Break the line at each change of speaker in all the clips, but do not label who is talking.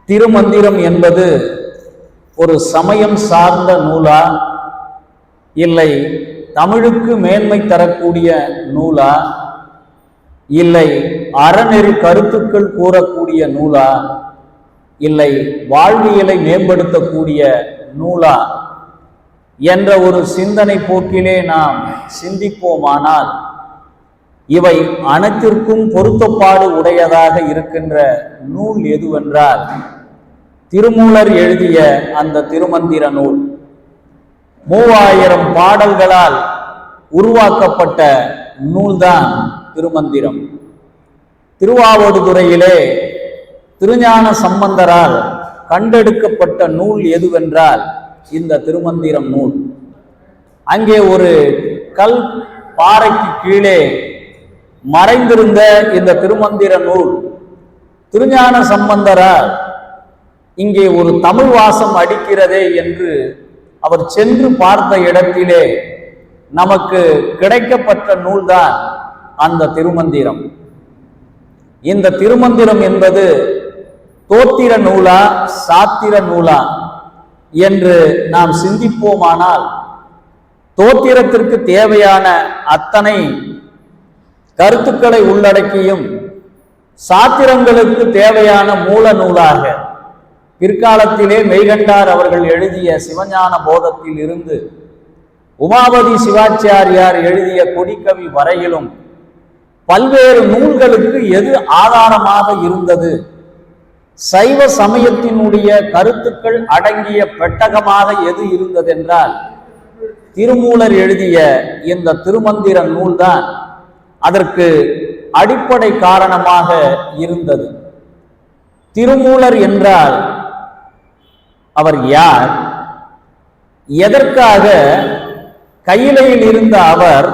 திருமந்திரம் என்பது ஒரு சமயம் சார்ந்த நூலா, இல்லை தமிழுக்கு மேன்மை தரக்கூடிய நூலா, இல்லை அறநெறி கருத்துக்கள் கூறக்கூடிய நூலா, இல்லை வாழ்வியலை மேம்படுத்தக்கூடிய நூலா என்ற ஒரு சிந்தனை போக்கிலே நாம் சிந்திப்போமானால் இவை அனைத்திற்கும் பொருத்தப்பாடு உடையதாக இருக்கின்ற நூல் எதுவென்றால் திருமூலர் எழுதிய அந்த திருமந்திர நூல். 3000 பாடல்களால் உருவாக்கப்பட்ட நூல்தான் திருமந்திரம். திருவாவடுதுறையிலே திருஞான சம்பந்தரால் கண்டெடுக்கப்பட்ட நூல் எதுவென்றால் இந்த திருமந்திரம் நூல். அங்கே ஒரு கல் பாறைக்கு கீழே மறைந்திருந்த இந்த திருமந்திர நூல் திருஞான சம்பந்தரால் இங்கே ஒரு தமிழ் வாசம் அடிக்கிறதே என்று அவர் சென்று பார்த்த இடத்திலே நமக்கு கிடைக்கப்பட்ட நூல்தான் அந்த திருமந்திரம். இந்த திருமந்திரம் என்பது தோத்திர நூலா சாத்திர நூலா என்று நாம் சிந்திப்போமானால் தோத்திரத்திற்கு தேவையான அத்தனை கருத்துக்களை உள்ளடக்கியும் சாத்திரங்களுக்கு தேவையான மூல நூலாக பிற்காலத்திலே மெய்கண்டார் அவர்கள் எழுதிய சிவஞான போதத்தில் இருந்து உமாபதி சிவாச்சாரியார் எழுதிய கொடிக்கவி வரையிலும் பல்வேறு நூல்களுக்கு எது ஆதாரமாக இருந்தது, சைவ சமயத்தினுடைய கருத்துக்கள் அடங்கிய பெட்டகமாக எது இருந்ததென்றால் திருமூலர் எழுதிய இந்த திருமந்திர நூல்தான் அதற்கு அடிப்படை காரணமாக இருந்தது. திருமூலர் என்றால் அவர் யார்? எதற்காக கையிலையில் இருந்த அவர்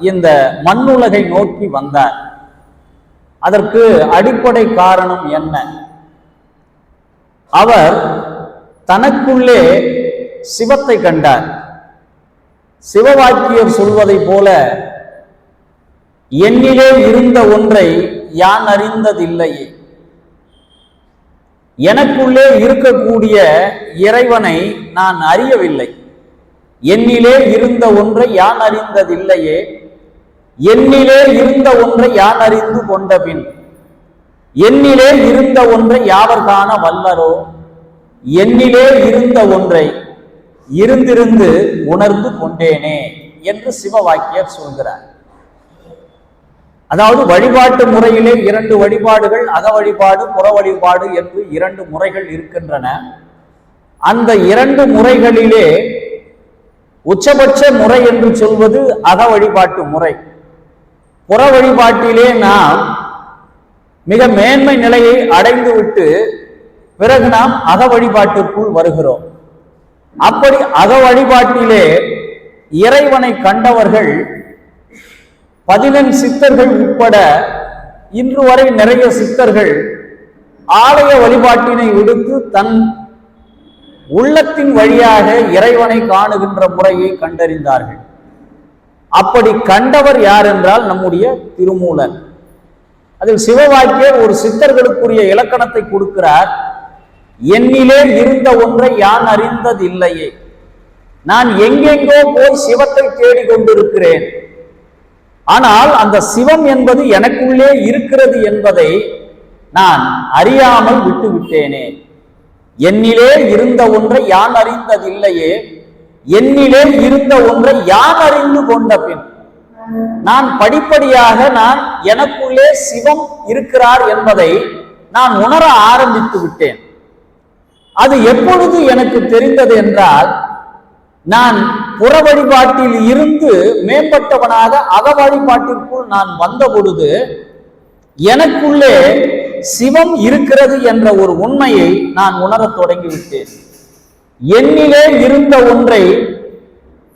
இந்த மண்ணுலகை நோக்கி வந்தார்? அதற்கு அடிப்படை காரணம் என்ன? அவர் தனக்குள்ளே சிவத்தை கண்டார். சிவவாக்கியர் சொல்வதை போல என்னிலே இருந்த ஒன்றை யான் அறிந்ததில்லையே, எனக்குள்ளே இருக்கக்கூடிய இறைவனை நான் அறியவில்லை. என்னிலே இருந்த ஒன்றை யான் அறிந்ததில்லையே, என்னிலே இருந்த ஒன்றை யான் அறிந்து கொண்ட பின் என்னிலே இருந்த ஒன்றை யாவர் காண வல்லரோ, என்னிலே இருந்த ஒன்றை இருந்திருந்து உணர்ந்து கொண்டேனே என்று சிவவாக்கியர் சொல்கிறார். அதாவது வழிபாட்டு முறையிலே 2 வழிபாடுகள், அக வழிபாடு புற வழிபாடு என்று 2 முறைகள் இருக்கின்றன. அந்த 2 முறைகளிலே உச்சபட்ச முறை என்று சொல்வது அக வழிபாட்டு முறை. புற வழிபாட்டிலே நாம் மிக மேன்மை நிலையை அடைந்துவிட்டு பிறகு நாம் அக வழிபாட்டிற்குள் வருகிறோம். அப்படி அக வழிபாட்டிலே இறைவனை கண்டவர்கள் 14 சித்தர்கள் உட்பட இன்று வரை நிறைய சித்தர்கள் ஆலய வழிபாட்டினை விடுத்து தன் உள்ளத்தின் வழியாக இறைவனை காணுகின்ற முறையை கண்டறிந்தார்கள். அப்படி கண்டவர் யார் என்றால் நம்முடைய திருமூலர். அதில் சிவவாக்கியர் ஒரு சித்தர்களுக்குரிய இலக்கணத்தை கொடுக்கிறார். என்னிலே இருந்த ஒன்றை யான் அறிந்ததில்லையே, நான் எங்கெங்கோ போய் சிவத்தை தேடிக்கொண்டிருக்கிறேன், ஆனால் அந்த சிவம் என்பது எனக்குள்ளே இருக்கிறது என்பதை நான் அறியாமல் விட்டுவிட்டேனே. என்னிலே இருந்த ஒன்றை யான் அறிந்ததில்லையே, என்னிலே இருந்த ஒன்றை யான் அறிந்து கொண்ட பின் நான் படிப்படியாக நான் எனக்குள்ளே சிவம் இருக்கிறார் என்பதை நான் உணர ஆரம்பித்து விட்டேன். அது எப்பொழுது எனக்கு தெரிந்தது என்றால், நான் புற வழிபாட்டில் இருந்து மேம்பட்டவனாக அக வழிபாட்டிற்குள் நான் வந்த பொழுது எனக்குள்ளே சிவம் இருக்கிறது என்ற ஒரு உண்மையை நான் உணரத் தொடங்கிவிட்டேன். என்னிலே இருந்த ஒன்றை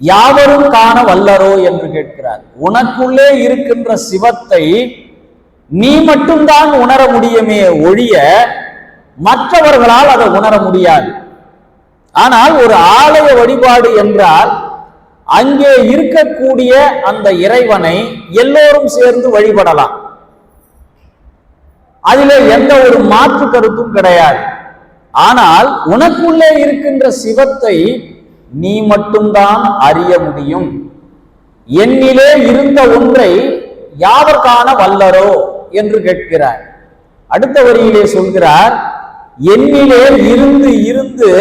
யாவரும் காண வல்லரோ என்று கேட்கிறார். உனக்குள்ளே இருக்கின்ற சிவத்தை நீ மட்டும்தான் உணர முடியுமே ஒழிய மற்றவர்களால் அதை உணர முடியாது. ஆனால் ஒரு ஆலய வழிபாடு என்றால் அங்கே இருக்கக்கூடிய அந்த இறைவனை எல்லோரும் சேர்ந்து வழிபடலாம். அதிலே எந்த ஒரு மாற்று கருத்தும் கிடையாது. ஆனால் உனக்குள்ளே இருக்கின்ற சிவத்தை நீ மட்டும்தான் அறிய முடியும். என்னிலே இருந்த ஒன்றை யாவர் காண வல்லரோ என்று கேட்கிறார். அடுத்த வரியிலே சொல்கிறார், என்னிலே இருந்து இருந்து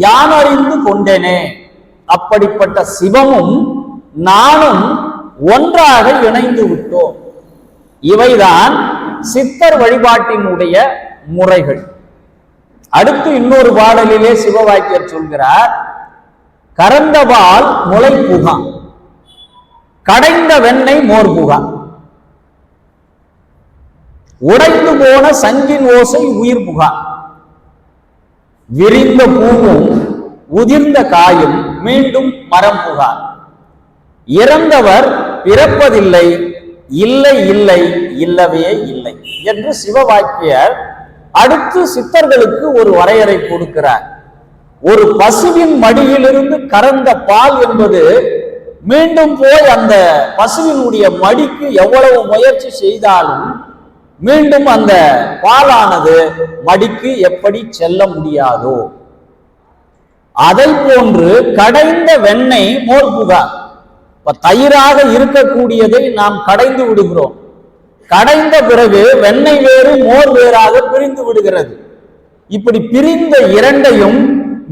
யான் அறிந்து கொண்டேனே. அப்படிப்பட்ட சிவமும் நானும் ஒன்றாக இணைந்து விட்டோம். இவைதான் சித்தர் வழிபாட்டினுடைய முறைகள். அடுத்து இன்னொரு பாடலிலே சிவவாக்கியர் சொல்கிறார், கறந்தபால் முளை புகா, கடைந்த வெண்ணெய் மோர் புகா, உடைந்து போன சங்கின் ஓசை உயிர் புகா, விரிந்த பூவும் உதிர்ந்த காயும் மீண்டும் மரம் புகா, இறந்தவர் பிறப்பதில்லை, இல்லை இல்லை இல்லவே இல்லை என்று சிவவாக்கியர் அடுத்து சித்தர்களுக்கு ஒரு வரையறை கொடுக்கிறார். ஒரு பசுவின் மடியிலிருந்து கறந்த பால் என்பது மீண்டும் போய் அந்த பசுவினுடைய மடிக்கு எவ்வளவு முயற்சி செய்தாலும் மீண்டும் அந்த பாலானது மடிக்கு எப்படி செல்ல முடியாதோ அதை போன்று கடைந்த வெண்ணெய் மோர் புகா. தயிராக இருக்கக்கூடியதை நாம் கடைந்து விடுகிறோம். கடைந்த பிறகு வெண்ணெய் வேறு மோர் வேறாக பிரிந்து விடுகிறது. இப்படி பிரிந்த இரண்டையும்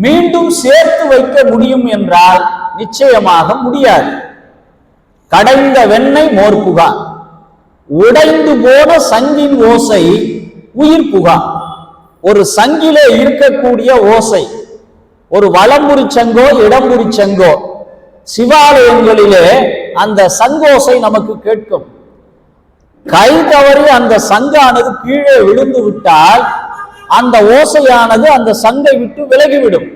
மீண்டும் சேர்த்து வைக்க முடியும் என்றால் நிச்சயமாக முடியாது. கடைந்த வெண்ணெய் மோர் புகா, உடைந்து போன சங்கின் ஓசை உயிர் புகா. ஒரு சங்கிலே இருக்கக்கூடிய ஓசை, ஒரு வலம்புரி சங்கோ இடம்புரி சங்கோ, சிவாலயங்களிலே அந்த சங்கோசை நமக்கு கேட்கும். கை தவறி அந்த சங்கானது கீழே விழுந்து விட்டால் அந்த ஓசையானது அந்த சங்கை விட்டு விலகிவிடும்.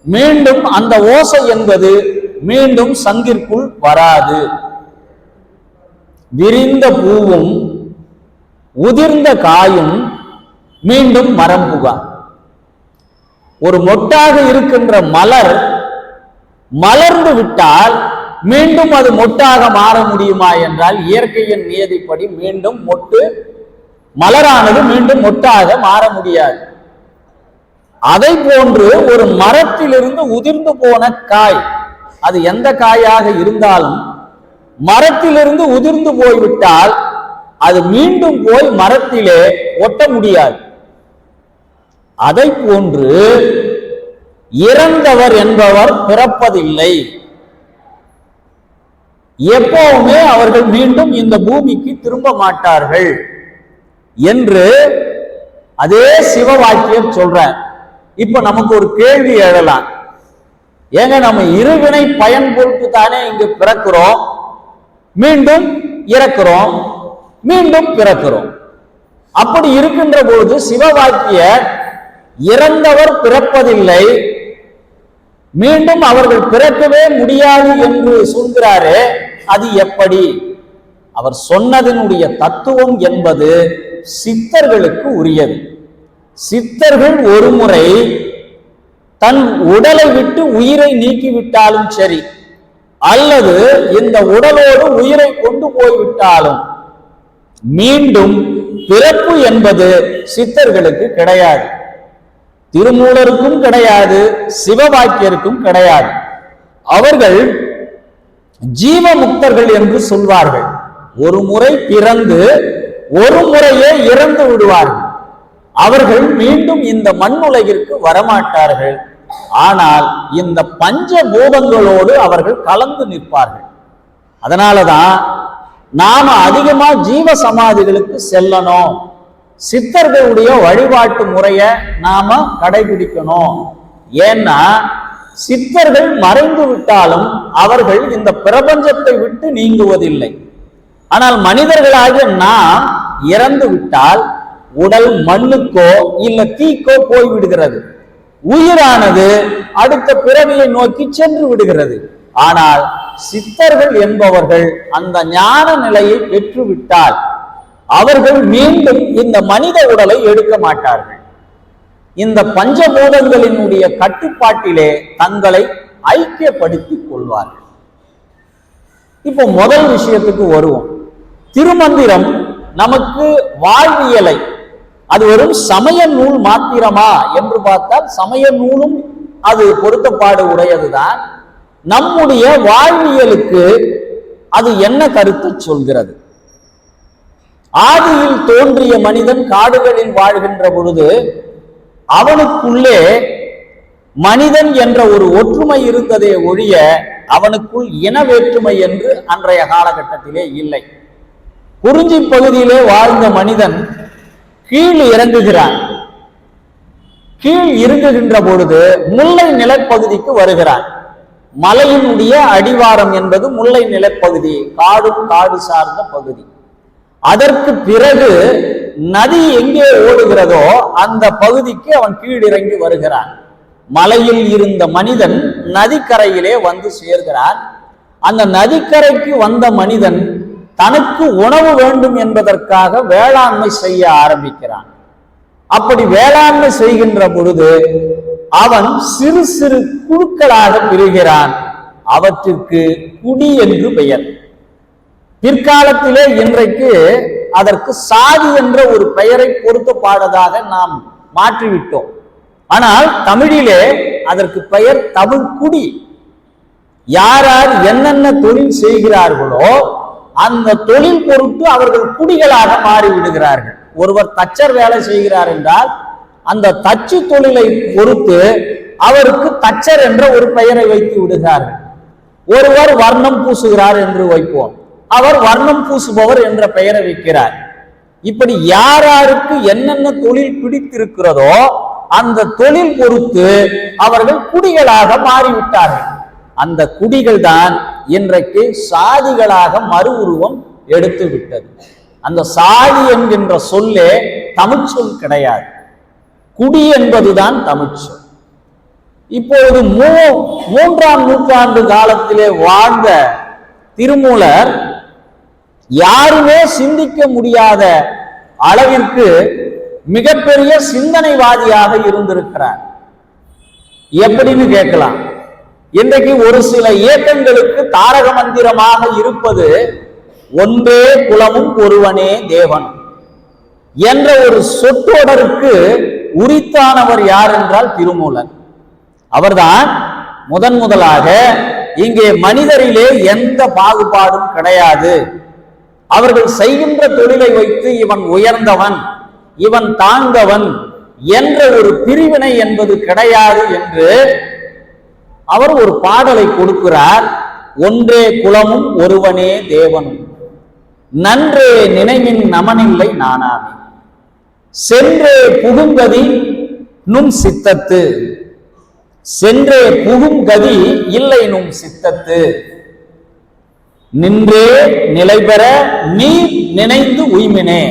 மீண்டும் அந்த ஓசை என்பது மீண்டும் சங்கிற்குள் வராது. விரிந்த பூவும் உதிர்ந்த காயும் மீண்டும் மரம் புகா. ஒரு மொட்டாக இருக்கின்ற மலர் மலர்ந்து விட்டால் மீண்டும் அது மொட்டாக மாற முடியுமா என்றால் இயற்கையின் நியதிப்படி மீண்டும் மொட்டு மலரானது மீண்டும் மொட்டாக மாற முடியாது. அதை போன்று ஒரு மரத்திலிருந்து உதிர்ந்து போன காய், அது எந்த காயாக இருந்தாலும் மரத்திலிருந்து உதிர்ந்து போய்விட்டால் அது மீண்டும் போய் மரத்திலே ஒட்ட முடியாது. அதை போன்று இறந்தவர் என்பவர் பிறப்பதில்லை. எப்பவுமே அவர்கள் மீண்டும் இந்த பூமிக்கு திரும்ப மாட்டார்கள் என்று அதே சிவவாக்கியம் சொல்றார். இப்ப நமக்கு ஒரு கேள்வி எழலாம், ஏங்க நம்ம இருவினை பயன் பொருட்டு தானே இங்கு பிறக்கிறோம், மீண்டும் இறக்கிறோம், மீண்டும் பிறக்கிறோம். அப்படி இருக்கின்ற பொழுது சிவவாக்கியர் இறந்தவர் பிறப்பதில்லை, மீண்டும் அவர்கள் பிறக்கவே முடியாது என்று சொல்கிறாரே, அது எப்படி? அவர் சொன்னதனுடைய தத்துவம் என்பது சித்தர்களுக்கு உரியது. சித்தர்கள் ஒரு முறை தன் உடலை விட்டு உயிரை நீக்கிவிட்டாலும் சரி, அல்லது இந்த உடலோடு உயிரை கொண்டு போய்விட்டாலும் மீண்டும் பிறப்பு என்பது சித்தர்களுக்கு கிடையாது. திருமூலருக்கும் கிடையாது, சிவவாக்கியருக்கும் கிடையாது. அவர்கள் ஜீவமுக்தர்கள் என்று சொல்வார்கள். ஒரு முறை பிறந்து ஒரு முறையே இறந்து விடுவார்கள். அவர்கள் மீண்டும் இந்த மண்ணுலகிற்கு வரமாட்டார்கள். ஆனால் இந்த பஞ்ச பூதங்களோடு அவர்கள் கலந்து நிற்பார்கள். அதனாலதான் நாம அதிகமா ஜீவ சமாதிகளுக்கு செல்லணும், சித்தர்களுடைய வழிபாட்டு முறைய நாம கடைபிடிக்கணும். ஏன்னா சித்தர்கள் மறைந்து விட்டாலும் அவர்கள் இந்த பிரபஞ்சத்தை விட்டு நீங்குவதில்லை. ஆனால் மனிதர்களாகிய நாம் இறந்து விட்டால் உடல் மண்ணுக்கோ இல்ல தீக்கோ போய்விடுகிறது. உயிரானது அடுத்த பிறவியை நோக்கி சென்று விடுகிறது. ஆனால் சித்தர்கள் என்பவர்கள் அந்த ஞான நிலையை பெற்றுவிட்டால் அவர்கள் மீண்டும் இந்த மனித உடலை எடுக்க மாட்டார்கள். இந்த பஞ்சபூதங்களினுடைய கட்டுப்பாட்டிலே தங்களை ஐக்கியப்படுத்திக் கொள்வார்கள். இப்போ முதல் விஷயத்துக்கு வருவோம். திருமந்திரம் நமக்கு வாழ்வியலை, அது வெறும் சமய நூல் மாத்திரமா என்று பார்த்தால் சமய நூலும் அது பொருத்தப்பாடு உடையதுதான். நம்முடைய வாழ்வியலுக்கு அது என்ன கருத்தை சொல்கிறது? ஆதியில் தோன்றிய மனிதன் காடுகளில் வாழ்கின்ற பொழுது அவனுக்குள்ளே மனிதன் என்ற ஒரு ஒற்றுமை இருந்ததே ஒழிய அவனுக்குள் இன வேற்றுமை என்று அன்றைய காலகட்டத்திலே இல்லை. குறிஞ்சி பகுதியிலே வாழ்ந்த மனிதன் கீழ் இறங்குகிறான். கீழ் இறங்குகின்ற பொழுது முல்லை நிலப்பகுதிக்கு வருகிறான். மலையினுடைய அடிவாரம் என்பது முல்லை நிலப்பகுதி, காடும் காடு சார்ந்த பகுதி. அதற்கு பிறகு நதி எங்கே ஓடுகிறதோ அந்த பகுதிக்கு அவன் கீழிறங்கி வருகிறான். மலையில் இருந்த மனிதன் நதிக்கரையிலே வந்து சேர்கிறான். அந்த நதிக்கரைக்கு வந்த மனிதன் தனக்கு உணவு வேண்டும் என்பதற்காக வேளாண்மை செய்ய ஆரம்பிக்கிறான். அப்படி வேளாண்மை செய்கின்ற பொழுது அவன் சிறு சிறு குழுக்களாக பிரிகிறான். அவற்றிற்கு குடி என்று பெயர். பிற்காலத்திலே இன்றைக்கு அதற்கு சாதி என்ற ஒரு பெயரை பொருத்தப்பாடதாக நாம் மாற்றிவிட்டோம். ஆனால் தமிழிலே அதற்கு பெயர் தமிழ் குடி. யார் யார் என்னென்ன தொழில் செய்கிறார்களோ அந்த தொழில் பொருட்டு அவர்கள் குடிகளாக மாறிவிடுகிறார்கள். ஒருவர் தச்சர் வேலை செய்கிறார் என்றால் அந்த தச்சு தொழிலை பொறுத்து அவருக்கு தச்சர் என்ற ஒரு பெயரை வைத்து விடுகிறார்கள். ஒருவர் வர்ணம் பூசுகிறார் என்று வைப்போம், அவர் வர்ணம் பூசுபவர் என்ற பெயரை வைக்கிறார். இப்படி யார் யாருக்கு என்னென்ன தொழில் பிடித்திருக்கிறதோ அந்த தொழில் பொறுத்து அவர்கள் குடிகளாக மாறிவிட்டார்கள். அந்த குடிகள் தான் இன்றைக்கு சாதிகளாக மறு உருவம் எடுத்து விட்டது. அந்த சாதி என்கின்ற சொல்லே தமிழ்ச்சொல் கிடையாது, குடி என்பதுதான் தமிழ்ச்சொல். இப்பொழுது மூன்றாம் நூற்றாண்டு காலத்திலே வாழ்ந்த திருமூலர் யாருமே சிந்திக்க முடியாத அளவிற்கு மிகப்பெரிய சிந்தனைவாதியாக இருந்திருக்கிறார். எப்படின்னு கேட்கலாம். இன்றைக்கு ஒரு சில இயக்கங்களுக்கு தாரக மந்திரமாக இருப்பது ஒன்றே குலமும் ஒருவனே தேவன் என்ற ஒரு சொற்றொடருக்கு உரித்தானவர் யார் என்றால் திருமூலர். அவர்தான் முதலாக இங்கே மனிதரிலே எந்த பாகுபாடும் கிடையாது, அவர்கள் செய்கின்ற தொழிலை வைத்து இவன் உயர்ந்தவன் இவன் தாழ்ந்தவன் என்ற ஒரு பிரிவினை என்பது கிடையாது என்று அவர் ஒரு பாடலை கொடுக்கிறார். ஒன்றே குலமும் ஒருவனே தேவனும் நன்றே நினைவின் நமனில்லை நானாமே சென்றே புகுங்கதி நும் சித்தத்து சென்றே புகுங்கதி இல்லை நும் சித்தத்து நின்றே நிலை பெற நீ நினைந்து உய்மினே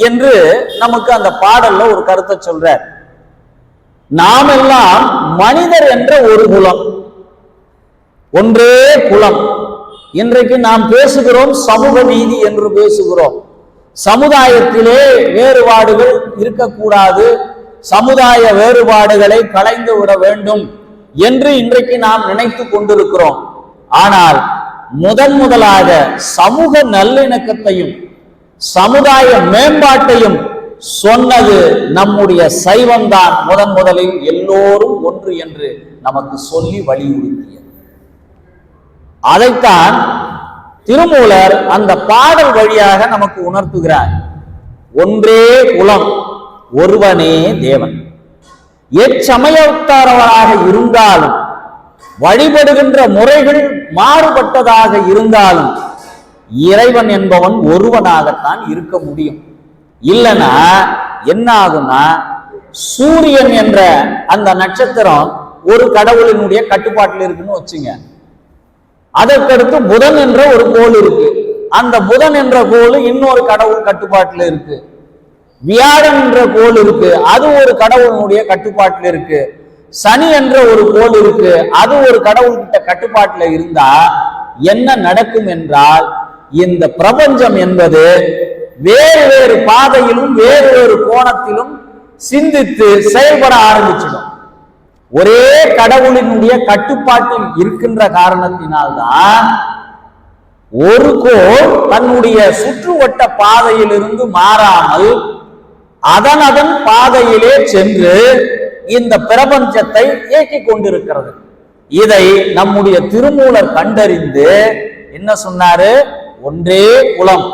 என்று நமக்கு அந்த பாடல்ல ஒரு கருத்தை சொல்றார். நாம் எல்லாம் மனிதர் என்ற ஒரு குலம், ஒன்றே குலம். இன்றைக்கு நாம் பேசுகிறோம் சமூக நீதி என்று பேசுகிறோம். சமுதாயத்திலே வேறுபாடுகள் இருக்கக்கூடாது, சமுதாய வேறுபாடுகளை களைந்து விட வேண்டும் என்று இன்றைக்கு நாம் நினைத்து கொண்டிருக்கிறோம். ஆனால் முதலாக சமூக நல்லிணக்கத்தையும் சமுதாய மேம்பாட்டையும் சொன்னது நம்முடைய சைவம்தான். முதலில் எல்லோரும் ஒன்று என்று நமக்கு சொல்லி வலியுறுத்தியது. அதைத்தான் திருமூலர் அந்த பாடல் வழியாக நமக்கு உணர்த்துகிறார். ஒன்றே குலம் ஒருவனே தேவன். எச்சமயத்தாரவராக இருந்தாலும் வழிபடுகின்ற முறைகள் மாறுபட்டதாக இருந்தாலும் இறைவன் என்பவன் ஒருவனாகத்தான் இருக்க முடியும். இல்லைன்னா என்ன ஆகும்னா சூரியன் என்ற அந்த நட்சத்திரம் ஒரு கடவுளினுடைய கட்டுப்பாட்டில் இருக்குன்னு வச்சுங்க. அதற்கடுத்து புதன் என்ற ஒரு கோள் இருக்கு, அந்த புதன் என்ற கோள் இன்னொரு கடவுள் கட்டுப்பாட்டில் இருக்கு. வியாழன் என்ற கோள் இருக்கு, அது ஒரு கடவுளுடைய கட்டுப்பாட்டில் இருக்கு. சனி என்ற ஒரு கோள் இருக்கு, அது ஒரு கடவுள்கிட்ட கட்டுப்பாட்டில் இருந்தா என்ன நடக்கும் என்றால் இந்த பிரபஞ்சம் என்பது வேறு வேறு பாதையிலும் வேறு வேறு கோணத்திலும் சிந்தித்து செயல்பட ஆரம்பிச்சிடும். ஒரே கடவுளினுடைய கட்டுப்பாட்டில் இருக்கின்ற காரணத்தினால்தான் ஒரு கோள் தன்னுடைய சுற்றுவட்ட பாதையிலிருந்து மாறாமல் அதன் பாதையிலே சென்று இந்த பிரபஞ்சத்தை இயக்கிக் கொண்டிருக்கிறது. இதை நம்முடைய திருமூலர் கண்டறிந்து என்ன சொன்னாரு? ஒன்றே குலம்,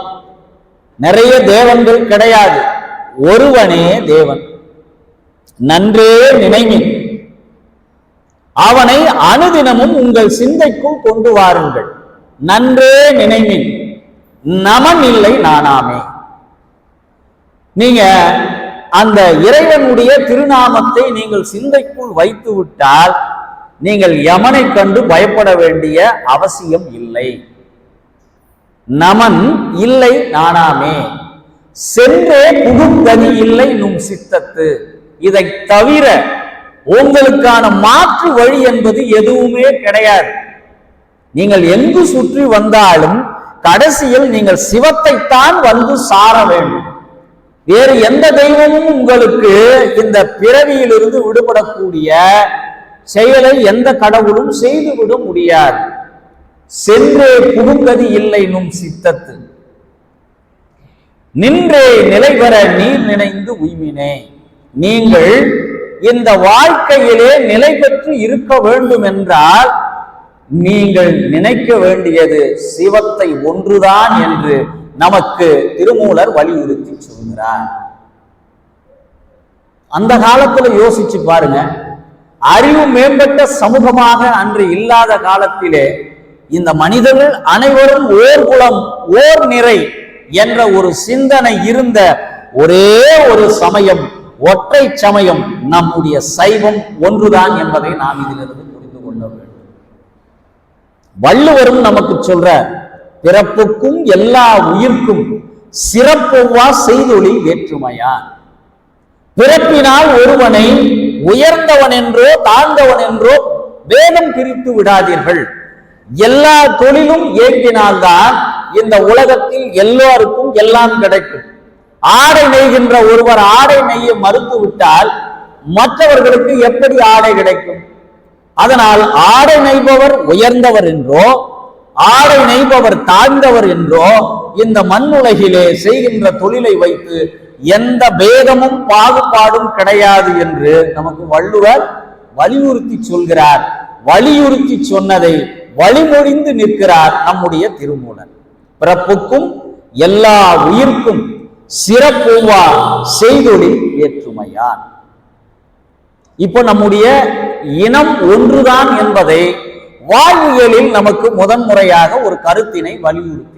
நிறைய தேவன்கள் கிடையாது, ஒருவனே தேவன், நன்றே நினைமின், அவனை அனுதினமும் உங்கள் சிந்தைக்குள் கொண்டு வாருங்கள், நன்றே நினைமின், நமன் இல்லை நானாமே. நீங்க அந்த இறைவனுடைய திருநாமத்தை நீங்கள் சிந்தைக்குள் வைத்து விட்டால் நீங்கள் யமனை கண்டு பயப்பட வேண்டிய அவசியம் இல்லை. நமன் இல்லை நானாமே, சென்றே புகுங்கதி இல்லை நும் சித்தத்து. இதை தவிர உங்களுக்கான மாற்று வழி என்பது எதுவுமே கிடையாது. நீங்கள் எங்கு சுற்றி வந்தாலும் கடைசியில் நீங்கள் சிவத்தைத்தான் வந்து சார வேண்டும். வேறு எந்த தெய்வமும் உங்களுக்கு இந்த பிறவியிலிருந்து விடுபடக்கூடிய செயலை எந்த கடவுளும் செய்துவிட முடியாது. சென்றே புகுங்கதி இல்லை நும் சித்தத்து, நின்றே நிலைபெற நீர் நினைந்து உய்வினே. நீங்கள் இந்த வாழ்க்கையிலே நிலை பெற்று இருக்க வேண்டும் என்றால் நீங்கள் நினைக்க வேண்டியது சிவத்தை ஒன்றுதான் என்று நமக்கு திருமூலர் வலியுறுத்தி சொல்கிறார். அந்த காலத்துல யோசிச்சு பாருங்க, அறிவு மேம்பட்ட சமூகமாக அன்று இல்லாத காலத்திலே இந்த மனிதர்கள் அனைவரும் ஓர் குலம் ஓர் நிறை என்ற ஒரு சிந்தனை இருந்த ஒரே ஒரு சமயம், ஒற்றை சமயம் நம்முடைய சைவம் ஒன்றுதான் என்பதை நாம் இதிலிருந்து புரிந்து கொள்ள வேண்டும். வள்ளுவரும் நமக்கு சொல்ற, பிறப்புக்கும் எல்லா உயிர்க்கும் சிறப்பொவ்வா செய்தொழி வேற்றுமையான். பிறப்பினால் ஒருவனை உயர்ந்தவன் என்றோ தாழ்ந்தவன் என்றோ வேதம் பிரித்து விடாதீர்கள். எல்லா தொழிலும் இயங்கினால்தான் இந்த உலகத்தில் எல்லோருக்கும் எல்லாம் கிடைக்கும். ஆடை நெய்கின்ற ஒருவர் ஆடை நெய்ய மறுத்து விட்டால் மற்றவர்களுக்கு எப்படி ஆடை கிடைக்கும்? அதனால் ஆடை நெய்பவர் உயர்ந்தவர் என்றோ ஆடை நெய்பவர் தாழ்ந்தவர் என்றோ இந்த மண்ணுலகிலே செய்கின்ற தொழிலை வைத்து எந்த பேதமும் பாகுபாடும் கிடையாது என்று நமக்கு வள்ளுவர் வலியுறுத்தி சொல்கிறார். வலியுறுத்தி சொன்னதை வழிமொழிந்து நிற்கிறார் நம்முடைய திருமூலர். பிறப்புக்கும் எல்லா உயிர்க்கும் சிறப்புவா செய்தொழில் வேற்றுமையான். இப்போ நம்முடைய இனம் ஒன்றுதான் என்பதை வாழ்வியலில் நமக்கு முதன்முறையாக ஒரு கருத்தினை வலியுறுத்தி